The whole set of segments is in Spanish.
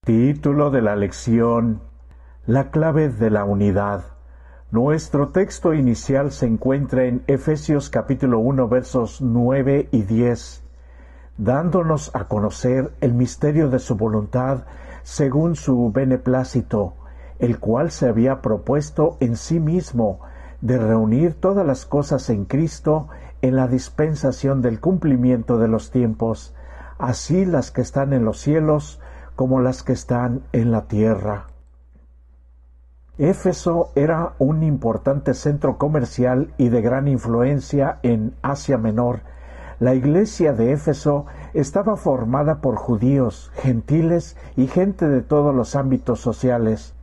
Título de la lección: La clave de la unidad. Nuestro texto inicial se encuentra en Efesios capítulo 1 versos 9 y 10, dándonos a conocer el misterio de su voluntad según su beneplácito, el cual se había propuesto en sí mismo de reunir todas las cosas en Cristo en la dispensación del cumplimiento de los tiempos, así las que están en los cielos como las que están en la tierra. Éfeso era un importante centro comercial y de gran influencia en Asia Menor. La iglesia de Éfeso estaba formada por judíos, gentiles y gente de todos los ámbitos sociales.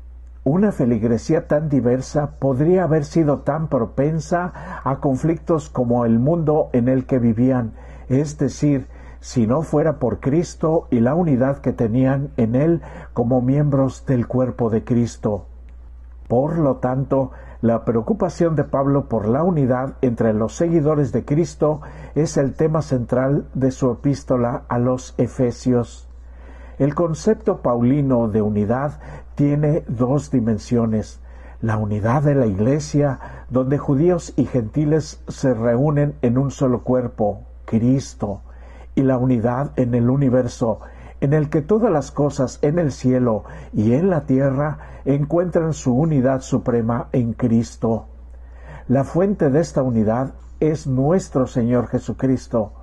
Una feligresía tan diversa podría haber sido tan propensa a conflictos como el mundo en el que vivían, es decir, si no fuera por Cristo y la unidad que tenían en Él como miembros del cuerpo de Cristo. Por lo tanto, la preocupación de Pablo por la unidad entre los seguidores de Cristo es el tema central de su epístola a los Efesios. El concepto paulino de unidad tiene dos dimensiones: la unidad de la iglesia, donde judíos y gentiles se reúnen en un solo cuerpo, Cristo, y la unidad en el universo, en el que todas las cosas en el cielo y en la tierra encuentran su unidad suprema en Cristo. La fuente de esta unidad es nuestro Señor Jesucristo.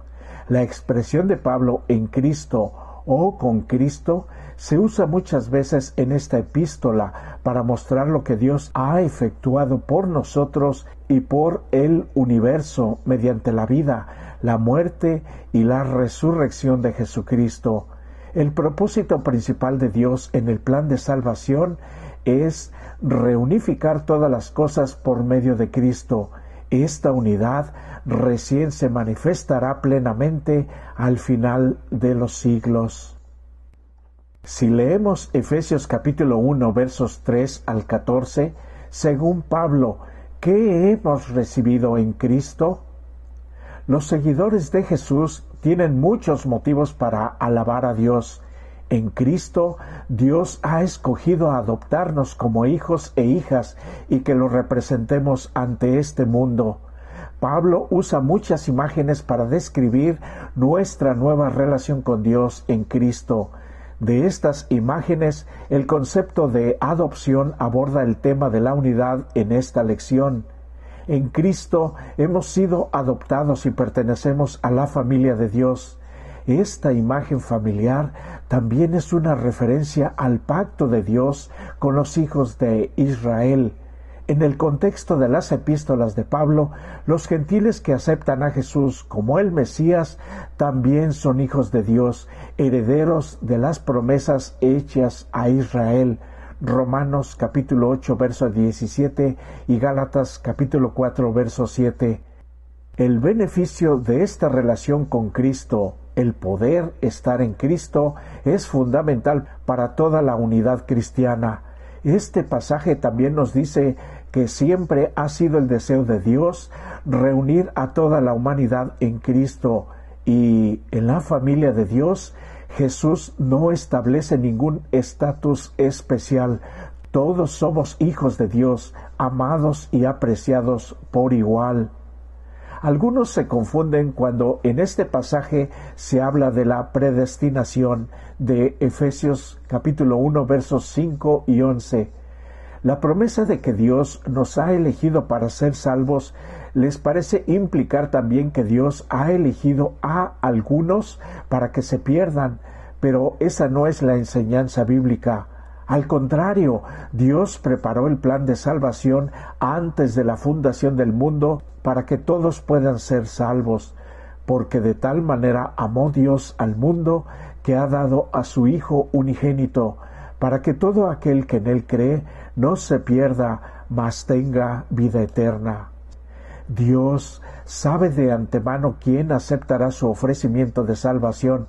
La expresión de Pablo en Cristo o con Cristo se usa muchas veces en esta epístola para mostrar lo que Dios ha efectuado por nosotros y por el universo mediante la vida, la muerte y la resurrección de Jesucristo. El propósito principal de Dios en el plan de salvación es reunificar todas las cosas por medio de Cristo. Esta unidad recién se manifestará plenamente al final de los siglos. Si leemos Efesios capítulo 1 versos 3 al 14, según Pablo, ¿qué hemos recibido en Cristo? Los seguidores de Jesús tienen muchos motivos para alabar a Dios. En Cristo, Dios ha escogido adoptarnos como hijos e hijas y que lo representemos ante este mundo. Pablo usa muchas imágenes para describir nuestra nueva relación con Dios en Cristo. De estas imágenes, el concepto de adopción aborda el tema de la unidad en esta lección. En Cristo hemos sido adoptados y pertenecemos a la familia de Dios. Esta imagen familiar también es una referencia al pacto de Dios con los hijos de Israel. En el contexto de las epístolas de Pablo, los gentiles que aceptan a Jesús como el Mesías también son hijos de Dios, herederos de las promesas hechas a Israel. Romanos capítulo 8 verso 17 y Gálatas capítulo 4 verso 7. El beneficio de esta relación con Cristo, el poder estar en Cristo, es fundamental para toda la unidad cristiana. Este pasaje también nos dice que siempre ha sido el deseo de Dios reunir a toda la humanidad en Cristo, y en la familia de Dios Jesús no establece ningún estatus especial. Todos somos hijos de Dios, amados y apreciados por igual. Algunos se confunden cuando en este pasaje se habla de la predestinación de Efesios capítulo 1 versos 5 y 11. La promesa de que Dios nos ha elegido para ser salvos les parece implicar también que Dios ha elegido a algunos para que se pierdan, pero esa no es la enseñanza bíblica. Al contrario, Dios preparó el plan de salvación antes de la fundación del mundo para que todos puedan ser salvos, porque de tal manera amó Dios al mundo que ha dado a su Hijo unigénito, para que todo aquel que en Él cree no se pierda, mas tenga vida eterna. Dios sabe de antemano quién aceptará su ofrecimiento de salvación,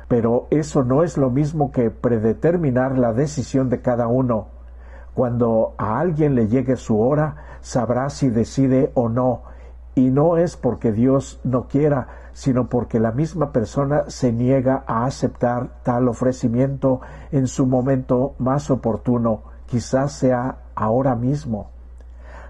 pero eso no es lo mismo que predeterminar la decisión de cada uno. Cuando a alguien le llegue su hora, sabrá si decide o no, y no es porque Dios no quiera, sino porque la misma persona se niega a aceptar tal ofrecimiento en su momento más oportuno, quizás sea ahora mismo.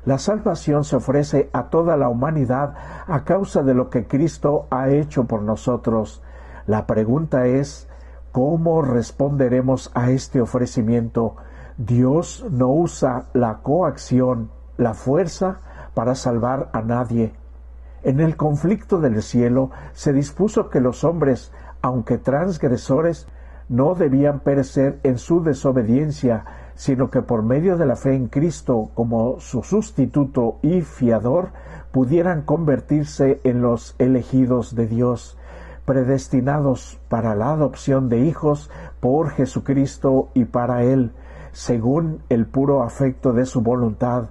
La salvación se ofrece a toda la humanidad a causa de lo que Cristo ha hecho por nosotros. La pregunta es, ¿cómo responderemos a este ofrecimiento? Dios no usa la coacción, la fuerza, para salvar a nadie. En el conflicto del cielo se dispuso que los hombres, aunque transgresores, no debían perecer en su desobediencia, sino que por medio de la fe en Cristo como su sustituto y fiador, pudieran convertirse en los elegidos de Dios, predestinados para la adopción de hijos por Jesucristo y para Él, según el puro afecto de su voluntad.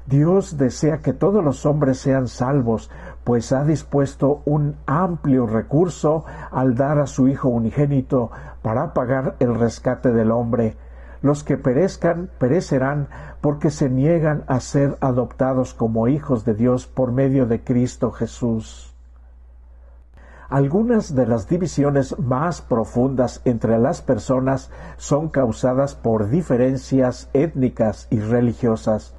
Dios desea que todos los hombres sean salvos, pues ha dispuesto un amplio recurso al dar a su Hijo unigénito para pagar el rescate del hombre. Los que perezcan, perecerán, porque se niegan a ser adoptados como hijos de Dios por medio de Cristo Jesús. Algunas de las divisiones más profundas entre las personas son causadas por diferencias étnicas y religiosas.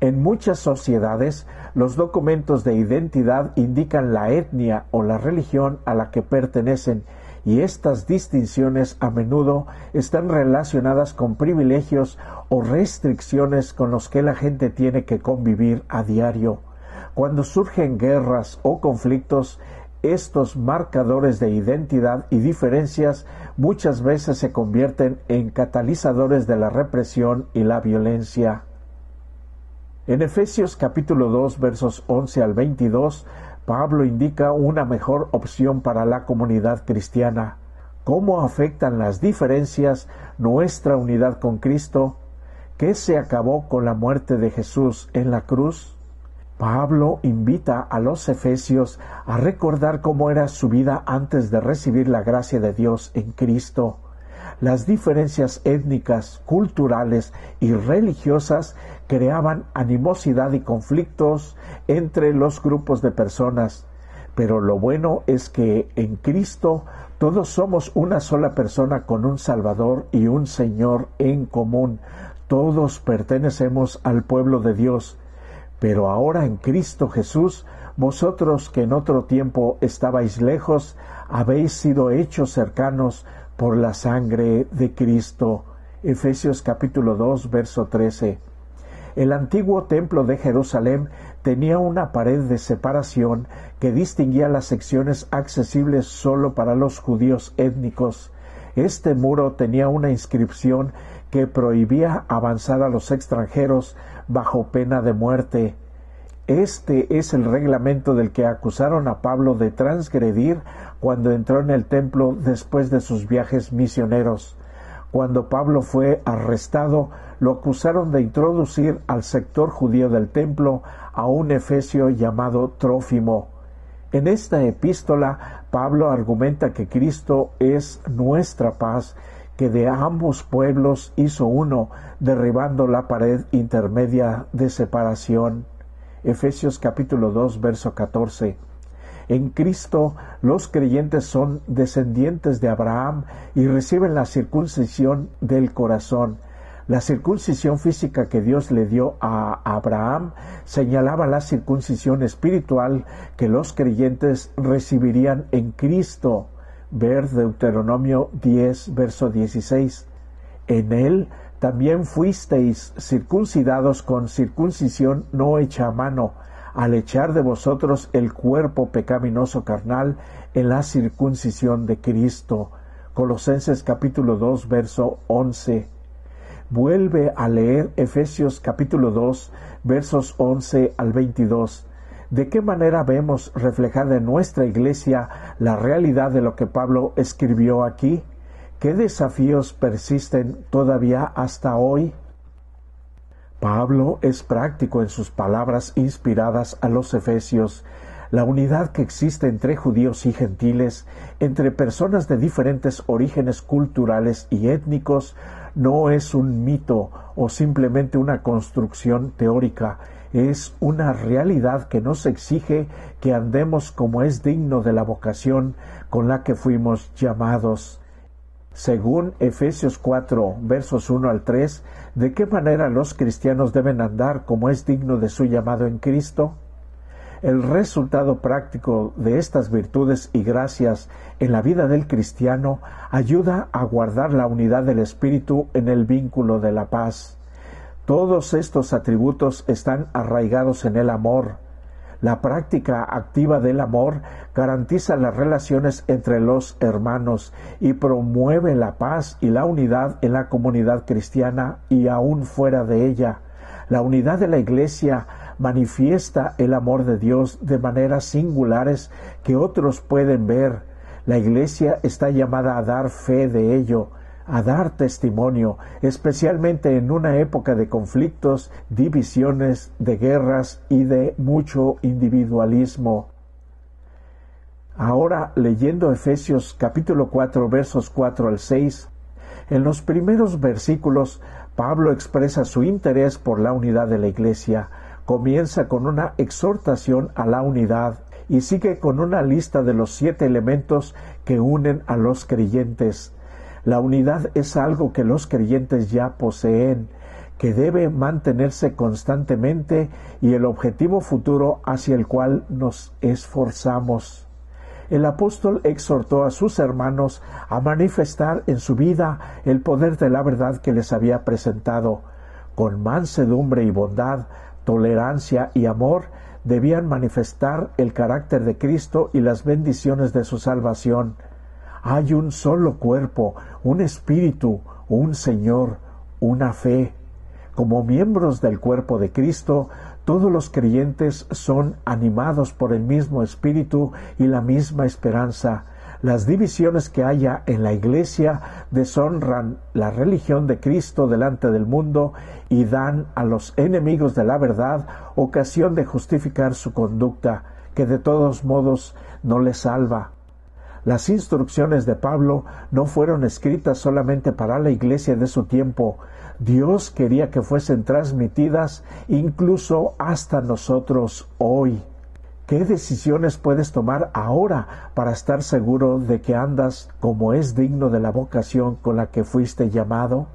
En muchas sociedades, los documentos de identidad indican la etnia o la religión a la que pertenecen, y estas distinciones a menudo están relacionadas con privilegios o restricciones con los que la gente tiene que convivir a diario. Cuando surgen guerras o conflictos, estos marcadores de identidad y diferencias muchas veces se convierten en catalizadores de la represión y la violencia. En Efesios capítulo 2, versos 11 al 22, Pablo indica una mejor opción para la comunidad cristiana. ¿Cómo afectan las diferencias nuestra unidad con Cristo? ¿Qué se acabó con la muerte de Jesús en la cruz? Pablo invita a los efesios a recordar cómo era su vida antes de recibir la gracia de Dios en Cristo. Las diferencias étnicas, culturales y religiosas creaban animosidad y conflictos entre los grupos de personas. Pero lo bueno es que en Cristo todos somos una sola persona con un Salvador y un Señor en común. Todos pertenecemos al pueblo de Dios. Pero ahora en Cristo Jesús, vosotros que en otro tiempo estabais lejos, habéis sido hechos cercanos por la sangre de Cristo. Efesios capítulo 2, verso 13. El antiguo templo de Jerusalén tenía una pared de separación que distinguía las secciones accesibles solo para los judíos étnicos. Este muro tenía una inscripción que prohibía avanzar a los extranjeros bajo pena de muerte. Este es el reglamento del que acusaron a Pablo de transgredir cuando entró en el templo después de sus viajes misioneros. Cuando Pablo fue arrestado, lo acusaron de introducir al sector judío del templo a un efesio llamado Trófimo. En esta epístola, Pablo argumenta que Cristo es nuestra paz, que de ambos pueblos hizo uno, derribando la pared intermedia de separación. Efesios capítulo 2, verso 14. En Cristo los creyentes son descendientes de Abraham y reciben la circuncisión del corazón. La circuncisión física que Dios le dio a Abraham señalaba la circuncisión espiritual que los creyentes recibirían en Cristo. Ver Deuteronomio 10, verso 16. En él también fuisteis circuncidados con circuncisión no hecha a mano, al echar de vosotros el cuerpo pecaminoso carnal en la circuncisión de Cristo. Colosenses capítulo 2, verso 11. Vuelve a leer Efesios capítulo 2, versos 11 al 22. ¿De qué manera vemos reflejada en nuestra iglesia la realidad de lo que Pablo escribió aquí? ¿Qué desafíos persisten todavía hasta hoy? Pablo es práctico en sus palabras inspiradas a los efesios. La unidad que existe entre judíos y gentiles, entre personas de diferentes orígenes culturales y étnicos, no es un mito o simplemente una construcción teórica. es una realidad que nos exige que andemos como es digno de la vocación con la que fuimos llamados. Según Efesios 4, versos 1 al 3, ¿de qué manera los cristianos deben andar como es digno de su llamado en Cristo? El resultado práctico de estas virtudes y gracias en la vida del cristiano ayuda a guardar la unidad del Espíritu en el vínculo de la paz. Todos estos atributos están arraigados en el amor. La práctica activa del amor garantiza las relaciones entre los hermanos y promueve la paz y la unidad en la comunidad cristiana y aún fuera de ella. La unidad de la Iglesia manifiesta el amor de Dios de maneras singulares que otros pueden ver. La Iglesia está llamada a dar fe de ello, a dar testimonio, especialmente en una época de conflictos, divisiones, de guerras y de mucho individualismo. Ahora, leyendo Efesios capítulo 4, versos 4 al 6, en los primeros versículos, Pablo expresa su interés por la unidad de la Iglesia. Comienza con una exhortación a la unidad y sigue con una lista de los 7 elementos que unen a los creyentes. La unidad es algo que los creyentes ya poseen, que debe mantenerse constantemente y el objetivo futuro hacia el cual nos esforzamos. El apóstol exhortó a sus hermanos a manifestar en su vida el poder de la verdad que les había presentado. Con mansedumbre y bondad, tolerancia y amor, debían manifestar el carácter de Cristo y las bendiciones de su salvación. Hay un solo cuerpo, un espíritu, un Señor, una fe. Como miembros del cuerpo de Cristo, todos los creyentes son animados por el mismo espíritu y la misma esperanza. Las divisiones que haya en la Iglesia deshonran la religión de Cristo delante del mundo y dan a los enemigos de la verdad ocasión de justificar su conducta, que de todos modos no les salva. Las instrucciones de Pablo no fueron escritas solamente para la Iglesia de su tiempo. Dios quería que fuesen transmitidas incluso hasta nosotros hoy. ¿Qué decisiones puedes tomar ahora para estar seguro de que andas como es digno de la vocación con la que fuiste llamado?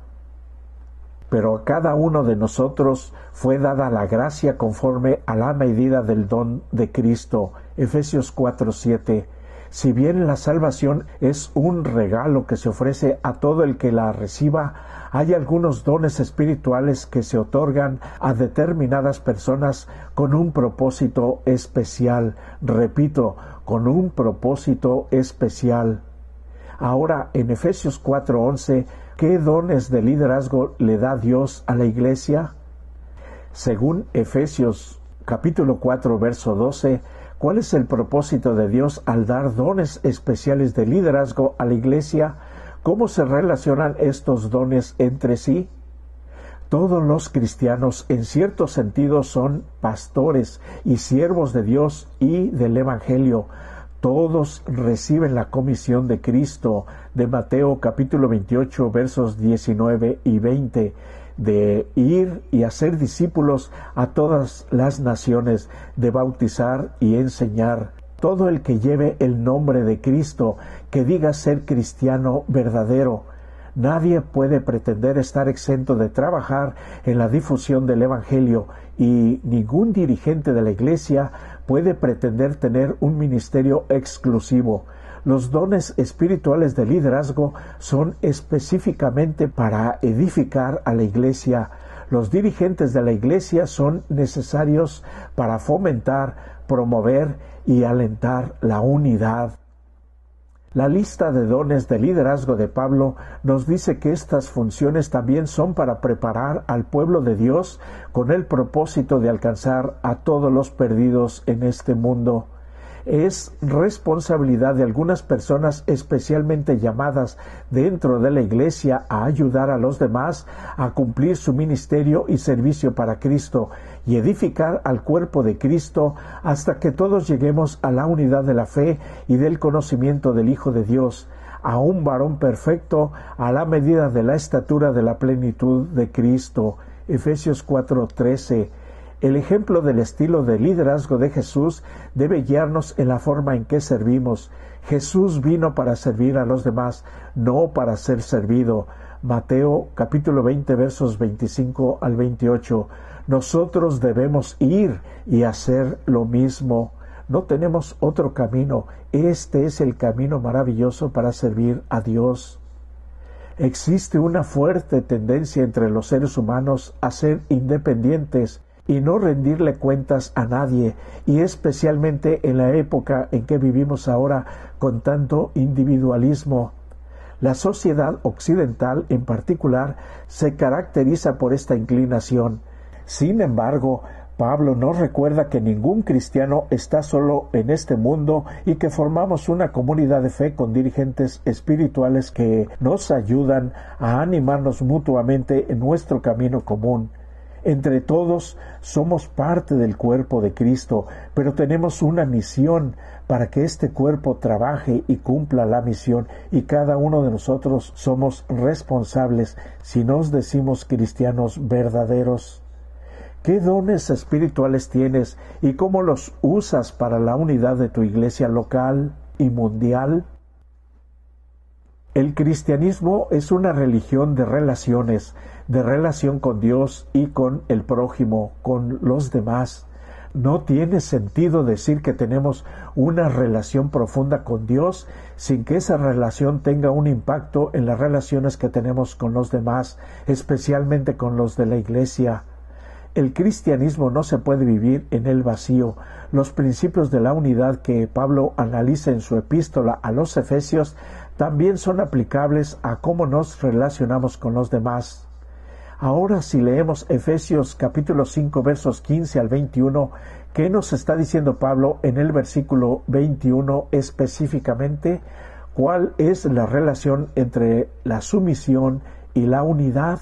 Pero a cada uno de nosotros fue dada la gracia conforme a la medida del don de Cristo. Efesios 4:7. Si bien la salvación es un regalo que se ofrece a todo el que la reciba, hay algunos dones espirituales que se otorgan a determinadas personas con un propósito especial. Repito, con un propósito especial. Ahora, en Efesios 4:11, ¿qué dones de liderazgo le da Dios a la Iglesia? Según Efesios capítulo 4, verso 12, ¿cuál es el propósito de Dios al dar dones especiales de liderazgo a la Iglesia? ¿Cómo se relacionan estos dones entre sí? Todos los cristianos, en cierto sentido, son pastores y siervos de Dios y del Evangelio. Todos reciben la comisión de Cristo, de Mateo capítulo 28, versos 19 y 20, de ir y hacer discípulos a todas las naciones, de bautizar y enseñar. Todo el que lleve el nombre de Cristo, que diga ser cristiano verdadero. Nadie puede pretender estar exento de trabajar en la difusión del Evangelio y ningún dirigente de la Iglesia puede pretender tener un ministerio exclusivo. Los dones espirituales de liderazgo son específicamente para edificar a la Iglesia. Los dirigentes de la Iglesia son necesarios para fomentar, promover y alentar la unidad. La lista de dones de liderazgo de Pablo nos dice que estas funciones también son para preparar al pueblo de Dios con el propósito de alcanzar a todos los perdidos en este mundo. Es responsabilidad de algunas personas especialmente llamadas dentro de la Iglesia a ayudar a los demás a cumplir su ministerio y servicio para Cristo y edificar al cuerpo de Cristo hasta que todos lleguemos a la unidad de la fe y del conocimiento del Hijo de Dios, a un varón perfecto a la medida de la estatura de la plenitud de Cristo. Efesios 4:13. El ejemplo del estilo de liderazgo de Jesús debe guiarnos en la forma en que servimos. Jesús vino para servir a los demás, no para ser servido. Mateo capítulo 20 versos 25 al 28. Nosotros debemos ir y hacer lo mismo. No tenemos otro camino. Este es el camino maravilloso para servir a Dios. Existe una fuerte tendencia entre los seres humanos a ser independientes y no rendirle cuentas a nadie, y especialmente en la época en que vivimos ahora con tanto individualismo. La sociedad occidental en particular se caracteriza por esta inclinación. Sin embargo, Pablo nos recuerda que ningún cristiano está solo en este mundo y que formamos una comunidad de fe con dirigentes espirituales que nos ayudan a animarnos mutuamente en nuestro camino común. Entre todos somos parte del cuerpo de Cristo, pero tenemos una misión para que este cuerpo trabaje y cumpla la misión, y cada uno de nosotros somos responsables si nos decimos cristianos verdaderos. ¿Qué dones espirituales tienes y cómo los usas para la unidad de tu iglesia local y mundial? El cristianismo es una religión de relaciones, de relación con Dios y con el prójimo, con los demás. No tiene sentido decir que tenemos una relación profunda con Dios sin que esa relación tenga un impacto en las relaciones que tenemos con los demás, especialmente con los de la iglesia. El cristianismo no se puede vivir en el vacío. Los principios de la unidad que Pablo analiza en su epístola a los Efesios también son aplicables a cómo nos relacionamos con los demás. Ahora, si leemos Efesios capítulo 5 versos 15 al 21, ¿qué nos está diciendo Pablo en el versículo 21 específicamente? ¿Cuál es la relación entre la sumisión y la unidad?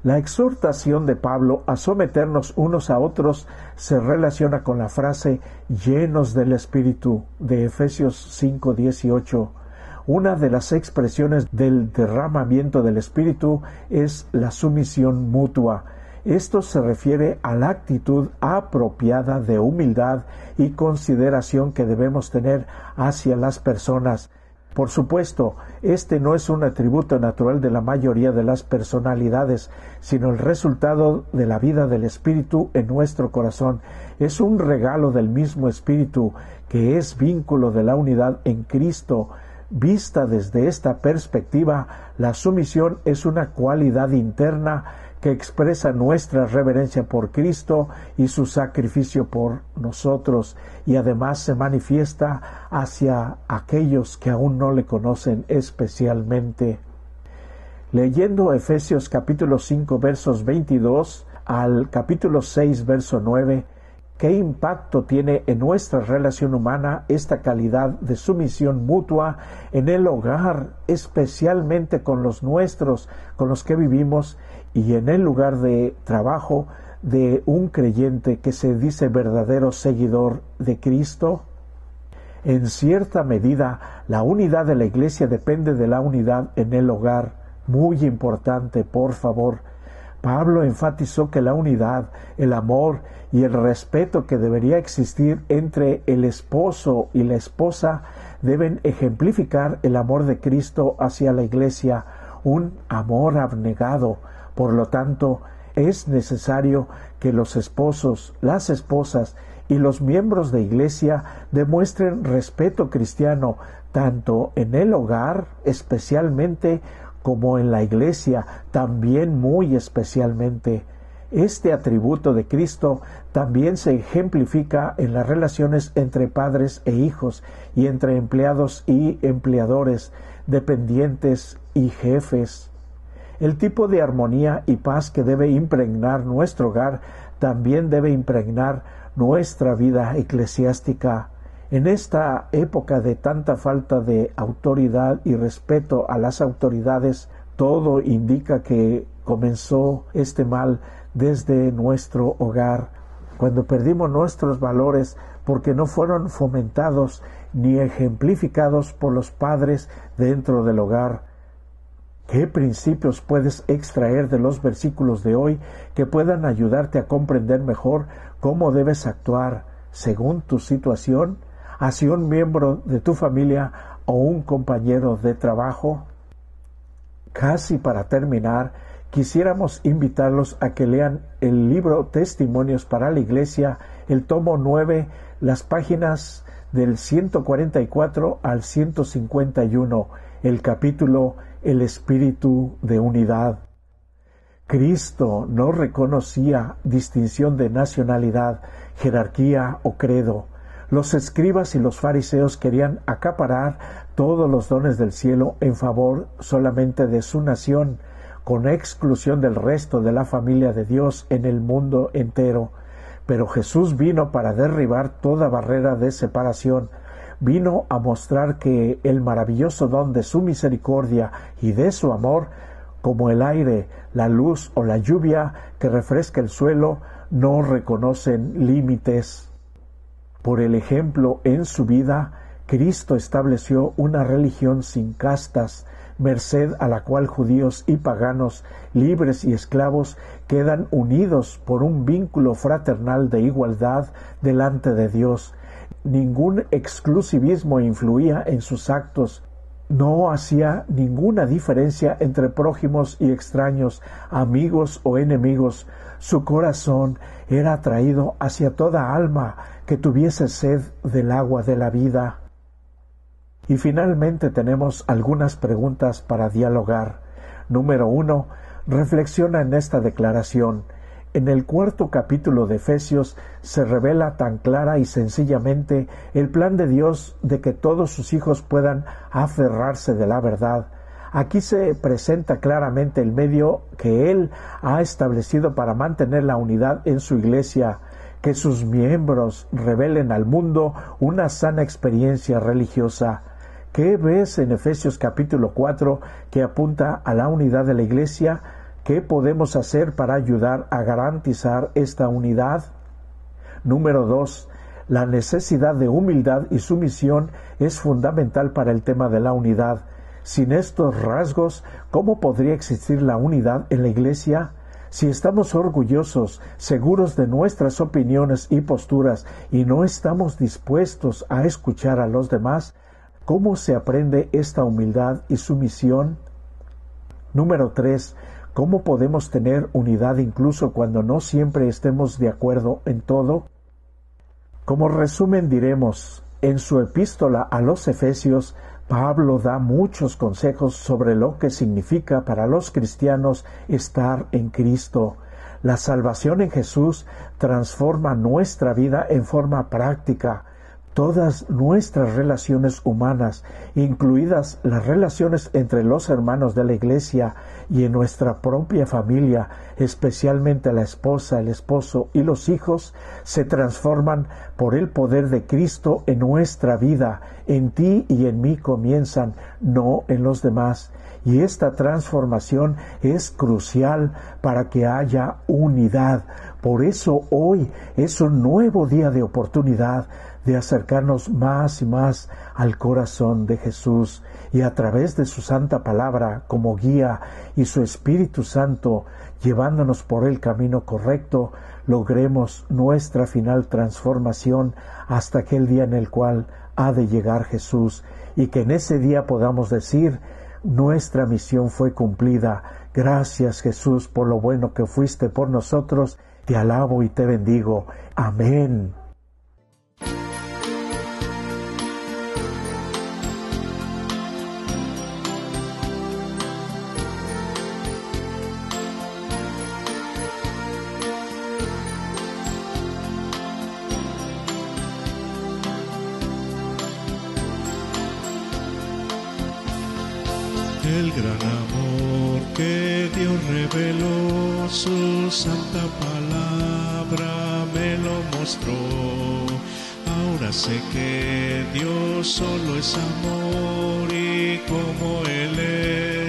La exhortación de Pablo a someternos unos a otros se relaciona con la frase llenos del Espíritu de Efesios 5:18. Una de las expresiones del derramamiento del Espíritu es la sumisión mutua. Esto se refiere a la actitud apropiada de humildad y consideración que debemos tener hacia las personas. Por supuesto, este no es un atributo natural de la mayoría de las personalidades, sino el resultado de la vida del Espíritu en nuestro corazón. Es un regalo del mismo Espíritu, que es vínculo de la unidad en Cristo. Vista desde esta perspectiva, la sumisión es una cualidad interna que expresa nuestra reverencia por Cristo y su sacrificio por nosotros, y además se manifiesta hacia aquellos que aún no le conocen especialmente. Leyendo Efesios capítulo 5 versos 22 al capítulo 6 verso 9, ¿qué impacto tiene en nuestra relación humana esta calidad de sumisión mutua en el hogar, especialmente con los nuestros, con los que vivimos, y en el lugar de trabajo de un creyente que se dice verdadero seguidor de Cristo? En cierta medida, la unidad de la iglesia depende de la unidad en el hogar. Muy importante, por favor. Pablo enfatizó que la unidad, el amor y el respeto que debería existir entre el esposo y la esposa deben ejemplificar el amor de Cristo hacia la iglesia, un amor abnegado. Por lo tanto, es necesario que los esposos, las esposas y los miembros de iglesia demuestren respeto cristiano, tanto en el hogar, especialmente, como en la iglesia, también muy especialmente. Este atributo de Cristo también se ejemplifica en las relaciones entre padres e hijos, y entre empleados y empleadores, dependientes y jefes. El tipo de armonía y paz que debe impregnar nuestro hogar también debe impregnar nuestra vida eclesiástica. En esta época de tanta falta de autoridad y respeto a las autoridades, todo indica que comenzó este mal desde nuestro hogar, cuando perdimos nuestros valores porque no fueron fomentados ni ejemplificados por los padres dentro del hogar. ¿Qué principios puedes extraer de los versículos de hoy que puedan ayudarte a comprender mejor cómo debes actuar según tu situación hacia un miembro de tu familia o un compañero de trabajo? Casi para terminar, quisiéramos invitarlos a que lean el libro Testimonios para la Iglesia, el tomo 9, las páginas del 144 al 151, el capítulo El Espíritu de Unidad. Cristo no reconocía distinción de nacionalidad, jerarquía o credo. Los escribas y los fariseos querían acaparar todos los dones del cielo en favor solamente de su nación, con exclusión del resto de la familia de Dios en el mundo entero. Pero Jesús vino para derribar toda barrera de separación. Vino a mostrar que el maravilloso don de su misericordia y de su amor, como el aire, la luz o la lluvia que refresca el suelo, no reconocen límites. Por el ejemplo en su vida, Cristo estableció una religión sin castas, merced a la cual judíos y paganos, libres y esclavos, quedan unidos por un vínculo fraternal de igualdad delante de Dios. Ningún exclusivismo influía en sus actos. No hacía ninguna diferencia entre prójimos y extraños, amigos o enemigos. Su corazón era atraído hacia toda alma que tuviese sed del agua de la vida. Y finalmente tenemos algunas preguntas para dialogar. Número 1. Reflexiona en esta declaración. En el 4º capítulo de Efesios se revela tan clara y sencillamente el plan de Dios de que todos sus hijos puedan aferrarse de la verdad. Aquí se presenta claramente el medio que Él ha establecido para mantener la unidad en su iglesia, que sus miembros revelen al mundo una sana experiencia religiosa. ¿Qué ves en Efesios capítulo 4 que apunta a la unidad de la iglesia? ¿Qué podemos hacer para ayudar a garantizar esta unidad? Número 2. La necesidad de humildad y sumisión es fundamental para el tema de la unidad. Sin estos rasgos, ¿cómo podría existir la unidad en la iglesia? Si estamos orgullosos, seguros de nuestras opiniones y posturas y no estamos dispuestos a escuchar a los demás, ¿cómo se aprende esta humildad y sumisión? Número 3. ¿Cómo podemos tener unidad incluso cuando no siempre estemos de acuerdo en todo? Como resumen diremos, en su epístola a los Efesios, Pablo da muchos consejos sobre lo que significa para los cristianos estar en Cristo. La salvación en Jesús transforma nuestra vida en forma práctica. Todas nuestras relaciones humanas, incluidas las relaciones entre los hermanos de la iglesia y en nuestra propia familia, especialmente la esposa, el esposo y los hijos, se transforman por el poder de Cristo en nuestra vida. En ti y en mí comienzan, no en los demás. Y esta transformación es crucial para que haya unidad. Por eso hoy es un nuevo día de oportunidad de acercarnos más y más al corazón de Jesús y a través de su santa palabra como guía y su Espíritu Santo llevándonos por el camino correcto, logremos nuestra final transformación hasta aquel día en el cual ha de llegar Jesús y que en ese día podamos decir: nuestra misión fue cumplida. Gracias, Jesús, por lo bueno que fuiste por nosotros. Te alabo y te bendigo. Amén. El gran amor que Dios reveló, su santa palabra me lo mostró. Ahora sé que Dios solo es amor y como Él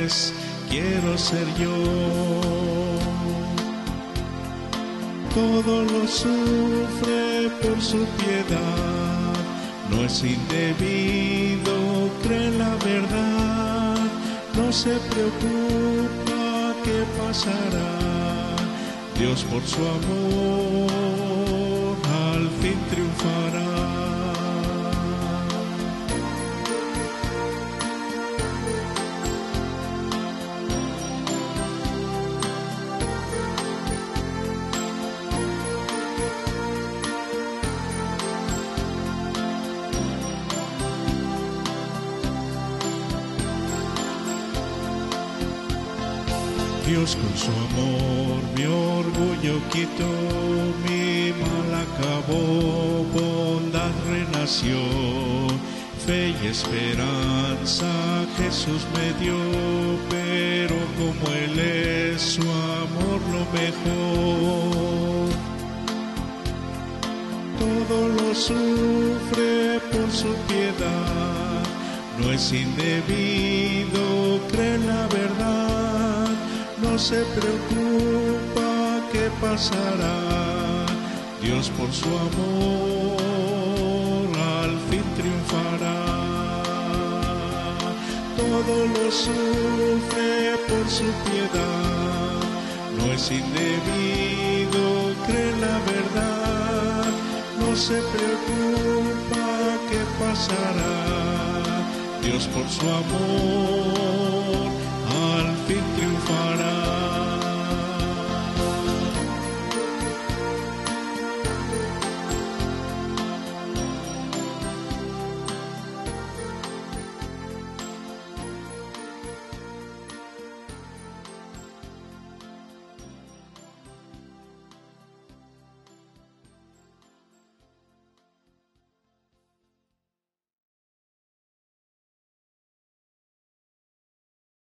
es, quiero ser yo. Todo lo sufre por su piedad, no es indebido, cree la verdad. No no se preocupa qué pasará. Dios por su amor al fin triunfará. Dios con su amor mi orgullo quitó, mi mal acabó, bondad renació, fe y esperanza Jesús me dio, pero como Él es su amor lo mejor. Todo lo sufre por su piedad, no es indebido, cree en la verdad. No se preocupa qué pasará, Dios por su amor al fin triunfará. Todo lo sufre por su piedad, no es indebido, cree en la verdad. No se preocupa qué pasará, Dios por su amor